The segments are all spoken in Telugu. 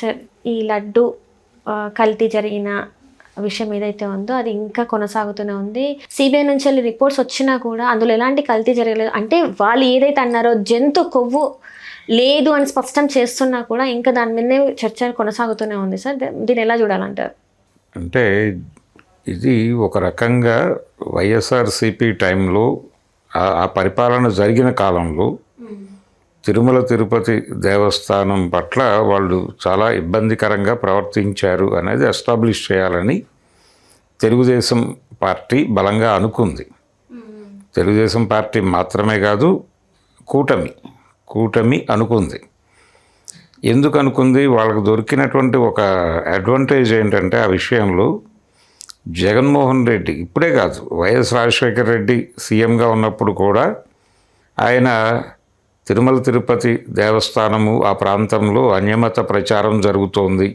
సార్ ఈ లడ్డు కల్తీ జరిగిన విషయం ఏదైతే ఉందో అది ఇంకా కొనసాగుతూనే ఉంది. సిబిఐ నుంచి వెళ్ళి రిపోర్ట్స్ వచ్చినా కూడా అందులో ఎలాంటి కల్తీ జరగలేదు. అంటే వాళ్ళు ఏదైతే అన్నారో జంతు కొవ్వు లేదు అని స్పష్టం చేస్తున్నా కూడా ఇంకా దాని మీదనే చర్చ కొనసాగుతూనే ఉంది. సార్ దీన్ని ఎలా చూడాలంటారు? అంటే ఇది ఒక రకంగా వైఎస్ఆర్సిపి టైంలో ఆ పరిపాలన జరిగిన కాలంలో తిరుమల తిరుపతి దేవస్థానం పట్ల వాళ్ళు చాలా ఇబ్బందికరంగా ప్రవర్తించారు అనేది ఎస్టాబ్లిష్ చేయాలని తెలుగుదేశం పార్టీ బలంగా అనుకుంది. తెలుగుదేశం పార్టీ మాత్రమే కాదు, కూటమి అనుకుంది. ఎందుకు అనుకుంది? వాళ్ళకు దొరికినటువంటి ఒక అడ్వాంటేజ్ ఏంటంటే ఆ విషయంలో జగన్మోహన్ రెడ్డి ఇప్పుడే కాదు, వైఎస్ రాజశేఖర రెడ్డి సీఎంగా ఉన్నప్పుడు కూడా ఆయన తిరుమల తిరుపతి దేవస్థానము ఆ ప్రాంతంలో అన్యమత ప్రచారం జరుగుతోంది,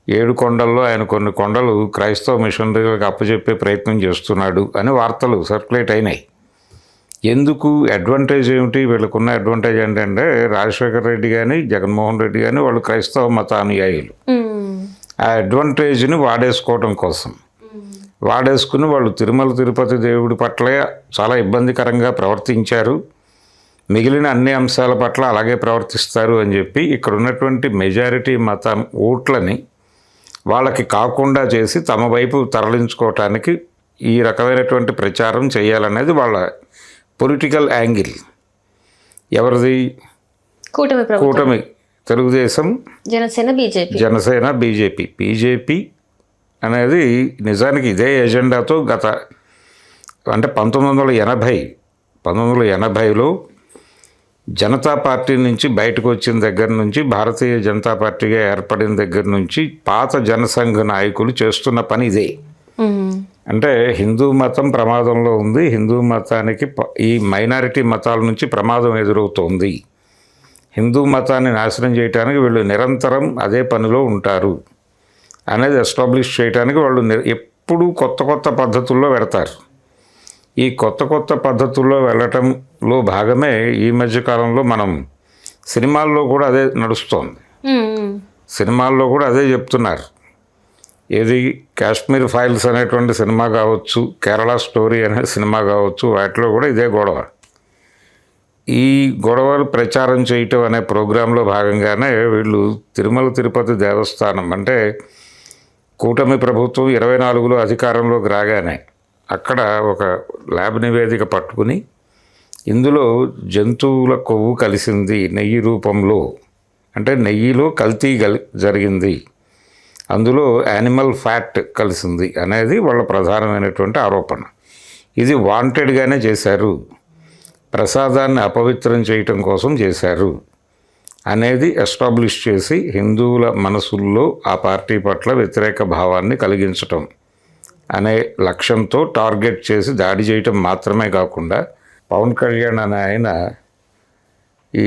7 కొండల్లో ఆయన కొన్ని కొండలు క్రైస్తవ మిషనరీలకు అప్పచెప్పే ప్రయత్నం చేస్తున్నాడు అని వార్తలు సర్క్యులేట్ అయినాయి. ఎందుకు? అడ్వాంటేజ్ ఏమిటి? వీళ్ళకున్న అడ్వాంటేజ్ ఏంటంటే రాజశేఖర రెడ్డి కానీ జగన్మోహన్ రెడ్డి కానీ వాళ్ళు క్రైస్తవ మతానుయాయులు. ఆ అడ్వాంటేజ్ని వాడేసుకోవడం కోసం వాడేసుకుని వాళ్ళు తిరుమల తిరుపతి దేవుడి పట్ల చాలా ఇబ్బందికరంగా ప్రవర్తించారు, మిగిలిన అన్ని అంశాల పట్ల అలాగే ప్రవర్తిస్తారు అని చెప్పి ఇక్కడ ఉన్నటువంటి మెజారిటీ మతం ఓట్లని వాళ్ళకి కాకుండా చేసి తమ వైపు తరలించుకోవటానికి ఈ రకమైనటువంటి ప్రచారం చేయాలనేది వాళ్ళ పొలిటికల్ యాంగిల్. ఎవరిది? కూటమి తెలుగుదేశం, జనసేన, బీజేపీ అనేది నిజానికి ఇదే ఎజెండాతో అంటే 1980లో జనతా పార్టీ నుంచి బయటకు వచ్చిన దగ్గర నుంచి, భారతీయ జనతా పార్టీగా ఏర్పడిన దగ్గర నుంచి పాత జనసంఘ నాయకులు చేస్తున్న పని ఇదే. అంటే హిందూ మతం ప్రమాదంలో ఉంది, హిందూ మతానికి ఈ మైనారిటీ మతాల నుంచి ప్రమాదం ఎదురవుతోంది, హిందూ మతాన్ని నాశనం చేయడానికి వీళ్ళు నిరంతరం అదే పనిలో ఉంటారు అనేది ఎస్టాబ్లిష్ చేయడానికి వాళ్ళు ఎప్పుడూ కొత్త పద్ధతుల్లో పెడతారు. ఈ కొత్త పద్ధతుల్లో వెళ్ళటంలో భాగమే ఈ మధ్యకాలంలో మనం సినిమాల్లో కూడా అదే నడుస్తోంది. సినిమాల్లో కూడా అదే చెప్తున్నారు. ఏది కాశ్మీర్ ఫైల్స్ అనేటువంటి సినిమా కావచ్చు, కేరళ స్టోరీ అనే సినిమా కావచ్చు, వాటిలో కూడా ఇదే గొడవ. ఈ గొడవలు ప్రచారం చేయటం అనే ప్రోగ్రాంలో భాగంగానే వీళ్ళు తిరుమల తిరుపతి దేవస్థానం అంటే కూటమి ప్రభుత్వం 24లో అధికారంలోకి రాగానే అక్కడ ఒక ల్యాబ్ నివేదిక పట్టుకుని ఇందులో జంతువుల కొవ్వు కలిసింది నెయ్యి రూపంలో, అంటే నెయ్యిలో కల్తీ జరిగింది, అందులో యానిమల్ ఫ్యాట్ కలిసింది అనేది వాళ్ళ ప్రధానమైనటువంటి ఆరోపణ. ఇది వాంటెడ్గానే చేశారు, ప్రసాదాన్ని అపవిత్రం చేయటం కోసం చేశారు అనేది ఎస్టాబ్లిష్ చేసి హిందువుల మనసుల్లో ఆ పార్టీ పట్ల వ్యతిరేక భావాన్ని కలిగించటం అనే లక్ష్యంతో టార్గెట్ చేసి దాడి చేయటం మాత్రమే కాకుండా పవన్ కళ్యాణ్ అనే ఆయన ఈ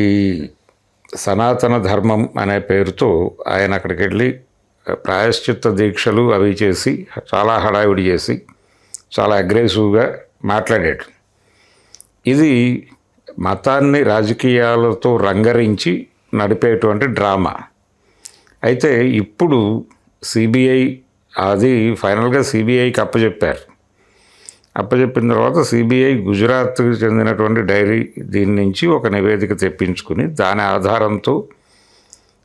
సనాతన ధర్మం అనే పేరుతో ఆయన అక్కడికి వెళ్ళి ప్రాయశ్చిత్త దీక్షలు అవి చేసి చాలా హడావిడి చేసి చాలా అగ్రెసివ్గా మాట్లాడాడు. ఇది మతాన్ని రాజకీయాలతో రంగరించి నడిపేటువంటి డ్రామా. అయితే ఇప్పుడు సిబిఐ అది ఫైనల్గా సిబిఐకి అప్పచెప్పిన తర్వాత సిబిఐ గుజరాత్కి చెందినటువంటి డైరీ దీని నుంచి ఒక నివేదిక తెప్పించుకుని దాని ఆధారంతో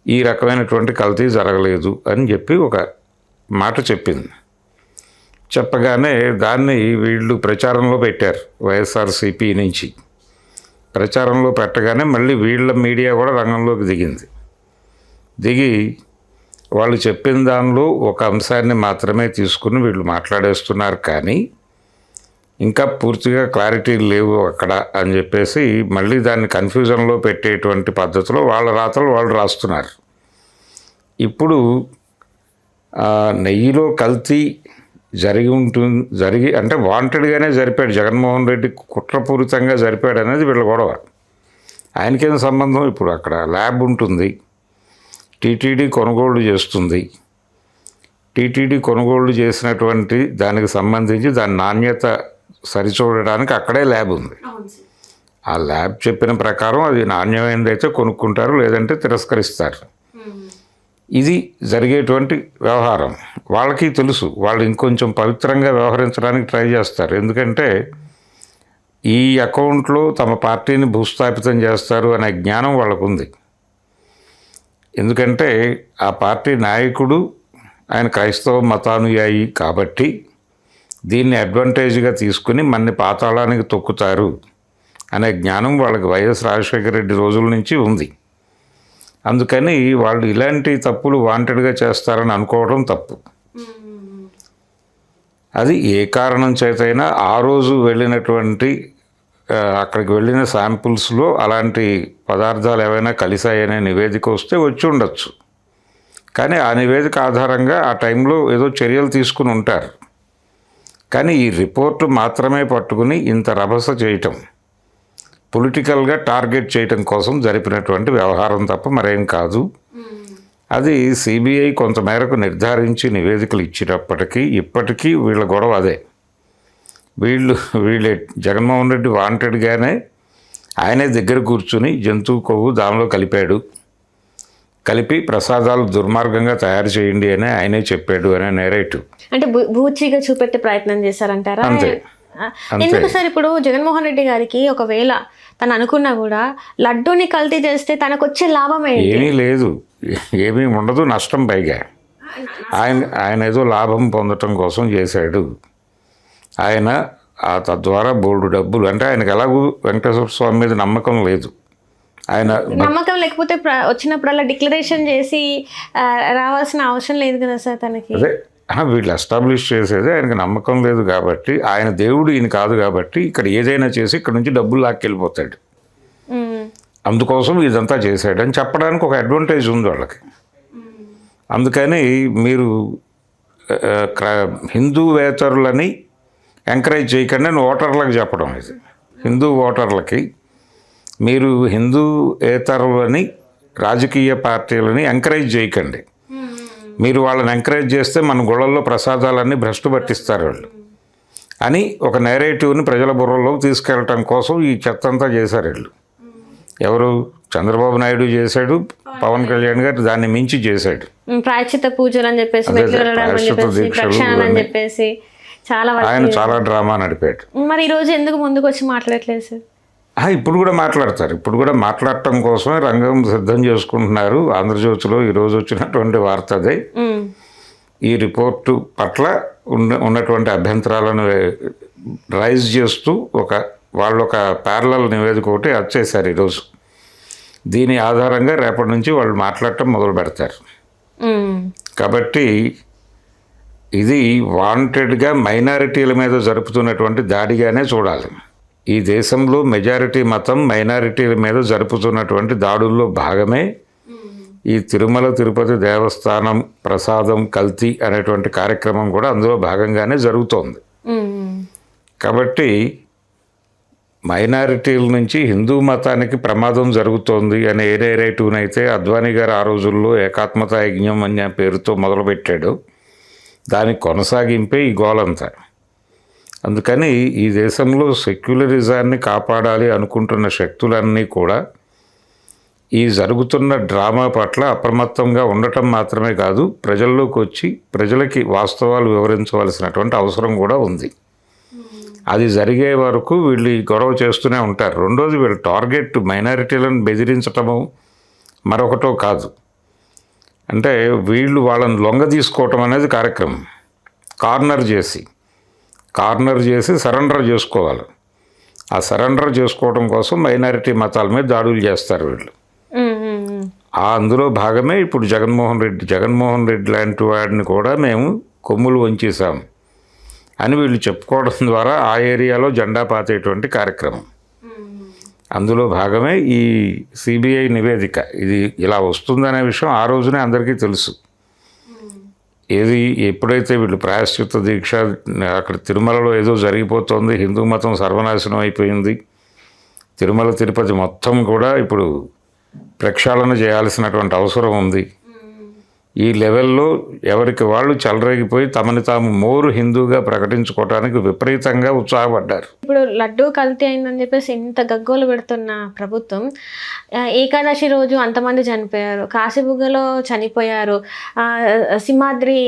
ఈ రకమైనటువంటి కల్తీ జరగలేదు అని చెప్పి ఒక మాట చెప్పింది. చెప్పగానే దాన్ని వీళ్ళు ప్రచారంలో పెట్టారు. వైఎస్ఆర్సిపి నుంచి ప్రచారంలో పెట్టగానే మళ్ళీ వీళ్ళ మీడియా కూడా రంగంలోకి దిగి వాళ్ళు చెప్పిన దానిలో ఒక అంశాన్ని మాత్రమే తీసుకుని వీళ్ళు మాట్లాడేస్తున్నారు, కానీ ఇంకా పూర్తిగా క్లారిటీ లేవు అక్కడ అని చెప్పేసి మళ్ళీ దాన్ని కన్ఫ్యూజన్లో పెట్టేటువంటి పద్ధతిలో వాళ్ళ రాతలు వాళ్ళు రాస్తున్నారు. ఇప్పుడు నెయ్యిలో కల్తీ జరిగి అంటే వాంటెడ్గానే జరిపాడు జగన్మోహన్ రెడ్డి, కుట్రపూరితంగా జరిపాడు అనేది వీళ్ళ గొడవ. ఆయనకేం సంబంధం? ఇప్పుడు అక్కడ ల్యాబ్ ఉంటుంది, టీటీడీ కొనుగోళ్లు చేస్తుంది, టీటీడీ కొనుగోళ్లు చేసినటువంటి దానికి సంబంధించి దాని నాణ్యత సరిచూడడానికి అక్కడే ల్యాబ్ ఉంది. ఆ ల్యాబ్ చెప్పిన ప్రకారం అది నాణ్యమైనదైతే కొనుక్కుంటారు, లేదంటే తిరస్కరిస్తారు. ఇది జరిగేటువంటి వ్యవహారం. వాళ్ళకి తెలుసు, వాళ్ళు ఇంకొంచెం పవిత్రంగా వ్యవహరించడానికి ట్రై చేస్తారు. ఎందుకంటే ఈ అకౌంట్లో తమ పార్టీని భూస్థాపితం చేస్తారు అనే జ్ఞానం వాళ్ళకు ఉంది. ఎందుకంటే ఆ పార్టీ నాయకుడు ఆయన క్రైస్తవ మతానుయాయి కాబట్టి దీన్ని అడ్వాంటేజ్గా తీసుకుని మన్ని పాతాళానికి తొక్కుతారు అనే జ్ఞానం వాళ్ళకి వైఎస్ రాజశేఖర రెడ్డి రోజుల నుంచి ఉంది. అందుకని వాళ్ళు ఇలాంటి తప్పులు వాంటెడ్గా చేస్తారని అనుకోవడం తప్పు. అది ఏ కారణం చేతైనా ఆ రోజు వెళ్ళినటువంటి అక్కడికి వెళ్ళిన శాంపుల్స్లో అలాంటి పదార్థాలు ఏవైనా కలిసాయనే నివేదిక వస్తే వచ్చి ఉండొచ్చు. కానీ ఆ నివేదిక ఆధారంగా ఆ టైంలో ఏదో చర్యలు తీసుకుని ఉంటారు. కానీ ఈ రిపోర్టు మాత్రమే పట్టుకుని ఇంత రభస చేయటం, పొలిటికల్గా టార్గెట్ చేయటం కోసం జరిపినటువంటి వ్యవహారం తప్ప మరేం కాదు. అది సిబిఐ కొంతమేరకు నిర్ధారించి నివేదికలు ఇచ్చినప్పటికీ ఇప్పటికీ వీళ్ళ గొడవ అదే. వీళ్ళే జగన్మోహన్ రెడ్డి వాంటెడ్గానే ఆయనే దగ్గర కూర్చుని జంతువు కొవ్వు దానిలో కలిపి ప్రసాదాలు దుర్మార్గంగా తయారు చేయండి అని ఆయనే చెప్పాడు అనే నేరేటివ్. అంటే బూచిగా చూపెట్టే ప్రయత్నం చేశారంటారా? అంతే. ఎందుకు సార్ ఇప్పుడు జగన్మోహన్ రెడ్డి గారికి ఒకవేళ తను అనుకున్నా కూడా లడ్డూని కల్తీ చేస్తే తనకు వచ్చే లాభం ఏంటి? ఏమీ లేదు, ఏమీ ఉండదు, నష్టం. పైగా ఆయన ఏదో లాభం పొందటం కోసం చేశాడు. ఆయన తద్వారా బోల్డు డబ్బులు, అంటే ఆయనకు ఎలాగూ వెంకటేశ్వర స్వామి మీద నమ్మకం లేదు. ఆయన నమ్మకం లేకపోతే వచ్చినప్పుడల్లా డిక్లరేషన్ చేసి రావాల్సిన అవసరం లేదు కదా సార్ తనకి. అదే వీళ్ళు ఎస్టాబ్లిష్ చేసేది ఆయనకు నమ్మకం లేదు కాబట్టి, ఆయన దేవుడు ఈయన కాదు కాబట్టి ఇక్కడ ఏదైనా చేసి ఇక్కడ నుంచి డబ్బులు లాక్కెళ్ళిపోతాడు. అందుకోసం ఇదంతా చేశాడు అని చెప్పడానికి ఒక అడ్వాంటేజ్ ఉంది వాళ్ళకి. అందుకని మీరు హిందూవేతరులని ఎంకరేజ్ చేయకండి అని ఓటర్లకు చెప్పడం. ఇది హిందూ ఓటర్లకి మీరు హిందూయేతరులని రాజకీయ పార్టీలని ఎంకరేజ్ చేయకండి. మీరు వాళ్ళని ఎంకరేజ్ చేస్తే మన గుళ్ళల్లో ప్రసాదాలన్నీ భ్రష్టు పట్టిస్తారు వాళ్ళు అని ఒక నేరేటివ్ని ప్రజల బుర్రలోకి తీసుకెళ్ళటం కోసం ఈ చెత్తంతా చేశారు వీళ్ళు. ఎవరు? చంద్రబాబు నాయుడు చేశాడు, పవన్ కళ్యాణ్ గారు దాన్ని మించి చేశాడు. ప్రాయశ్చిత పూజలు అని చెప్పేసి ఆయన చాలా డ్రామా నడిపాడు. మరి ఈ రోజు ఎందుకు ముందుకు వచ్చి మాట్లాడట్లేదు సార్? ఇప్పుడు కూడా మాట్లాడతారు. ఇప్పుడు కూడా మాట్లాడటం కోసమే రంగం సిద్ధం చేసుకుంటున్నారు. ఆంధ్రజ్యోతిలో ఈరోజు వచ్చినటువంటి వార్త అదే. ఈ రిపోర్టు పట్ల ఉన్నటువంటి అభ్యంతరాలను రైజ్ చేస్తూ వాళ్ళు ఒక ప్యారలల్ నివేదిక ఒకటి వచ్చేసారు ఈరోజు. దీని ఆధారంగా రేపటి నుంచి వాళ్ళు మాట్లాడటం మొదలు పెడతారు. కాబట్టి ఇది వాంటెడ్గా మైనారిటీల మీద జరుపుతున్నటువంటి దాడిగానే చూడాలి. ఈ దేశంలో మెజారిటీ మతం మైనారిటీల మీద జరుపుతున్నటువంటి దాడుల్లో భాగమే ఈ తిరుమల తిరుపతి దేవస్థానం ప్రసాదం కల్తీ అనేటువంటి కార్యక్రమం కూడా అందులో భాగంగానే జరుగుతోంది. కాబట్టి మైనారిటీల నుంచి హిందూ మతానికి ప్రమాదం జరుగుతోంది అనే ఏ నేరేటివ్నైతే అద్వానీ గారు ఆ రోజుల్లో ఏకాత్మత యజ్ఞం అనే పేరుతో మొదలుపెట్టాడు, దానికి కొనసాగింపే ఈ గోలంతా. అందుకని ఈ దేశంలో సెక్యులరిజాన్ని కాపాడాలి అనుకుంటున్న శక్తులన్నీ కూడా ఈ జరుగుతున్న డ్రామా పట్ల అప్రమత్తంగా ఉండటం మాత్రమే కాదు, ప్రజల్లోకి వచ్చి ప్రజలకి వాస్తవాలు వివరించవలసినటువంటి అవసరం కూడా ఉంది. అది జరిగే వరకు వీళ్ళు గొడవ చేస్తూనే ఉంటారు. రెండోది, వీళ్ళు టార్గెట్ మైనారిటీలను బెదిరించటము మరొకటో కాదు. అంటే వీళ్ళు వాళ్ళని లొంగ తీసుకోవటం అనేది కార్యక్రమం. కార్నర్ చేసి సరెండర్ చేసుకోవాలి. ఆ సరెండర్ చేసుకోవడం కోసం మైనారిటీ మతాల మీద దాడులు చేస్తారు వీళ్ళు. అందులో భాగమే ఇప్పుడు జగన్మోహన్ రెడ్డి లాంటి వాడిని కూడా మేము కొమ్ములు వంచేసాం అని వీళ్ళు చెప్పుకోవడం ద్వారా ఆ ఏరియాలో జెండా పాతేటువంటి కార్యక్రమం. అందులో భాగమే ఈ సిబిఐ నివేదిక. ఇది ఇలా వస్తుందనే విషయం ఆ రోజునే అందరికీ తెలుసు. ఎప్పుడైతే వీళ్ళు ప్రాయశ్చిత్త దీక్ష అక్కడ తిరుమలలో ఏదో జరిగిపోతుంది, హిందూ మతం సర్వనాశనం అయిపోయింది, తిరుమల తిరుపతి మొత్తం కూడా ఇప్పుడు ప్రక్షాళన చేయాల్సినటువంటి అవసరం ఉంది, ఈ లెవెల్లో ఎవరికి వాళ్ళు చెలరేగిపోయి తమని తాము మోరు హిందూగా ప్రకటించుకోవడానికి విపరీతంగా ఉత్సాహపడ్డారు. ఇప్పుడు లడ్డూ కల్తీ అయిందని చెప్పేసి ఇంత గగ్గోలు పెడుతున్న ప్రభుత్వం ఏకాదశి రోజు అంతమంది చనిపోయారు, కాశీబుగ్గలో చనిపోయారు, సింహాద్రి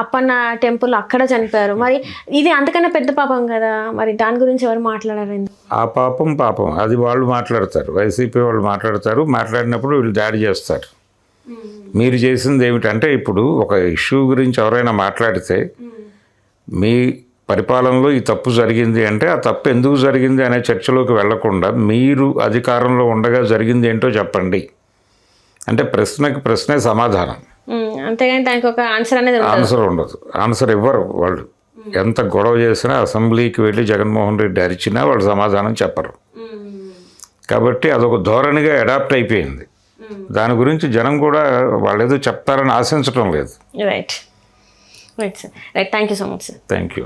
అప్పన్న టెంపుల్ అక్కడ చనిపోయారు. మరి ఇది అంతకన్నా పెద్ద పాపం కదా, మరి దాని గురించి ఎవరు మాట్లాడారు? ఆ పాపం అది వాళ్ళు మాట్లాడతారు, వైసీపీ వాళ్ళు మాట్లాడతారు. మాట్లాడినప్పుడు వీళ్ళు దాడి చేస్తారు. మీరు చేసింది ఏమిటంటే, ఇప్పుడు ఒక ఇష్యూ గురించి ఎవరైనా మాట్లాడితే మీ పరిపాలనలో ఈ తప్పు జరిగింది అంటే ఆ తప్పు ఎందుకు జరిగింది అనే చర్చలోకి వెళ్లకుండా మీరు అధికారంలో ఉండగా జరిగింది ఏంటో చెప్పండి అంటే ప్రశ్నకి ప్రశ్నే సమాధానం. అంతేగాని దానికి ఒక ఆన్సర్ ఉండదు. ఆన్సర్ ఇవ్వరు వాళ్ళు. ఎంత గొడవ చేసినా, అసెంబ్లీకి వెళ్ళి జగన్మోహన్ రెడ్డి అరిచినా వాళ్ళు సమాధానం చెప్పరు. కాబట్టి అదొక ధోరణిగా అడాప్ట్ అయిపోయింది. దాని గురించి జనం కూడా వాళ్ళు ఏదో చెప్తారని ఆశించడం లేదు. Right sir, right. Thank you so much sir. Thank you.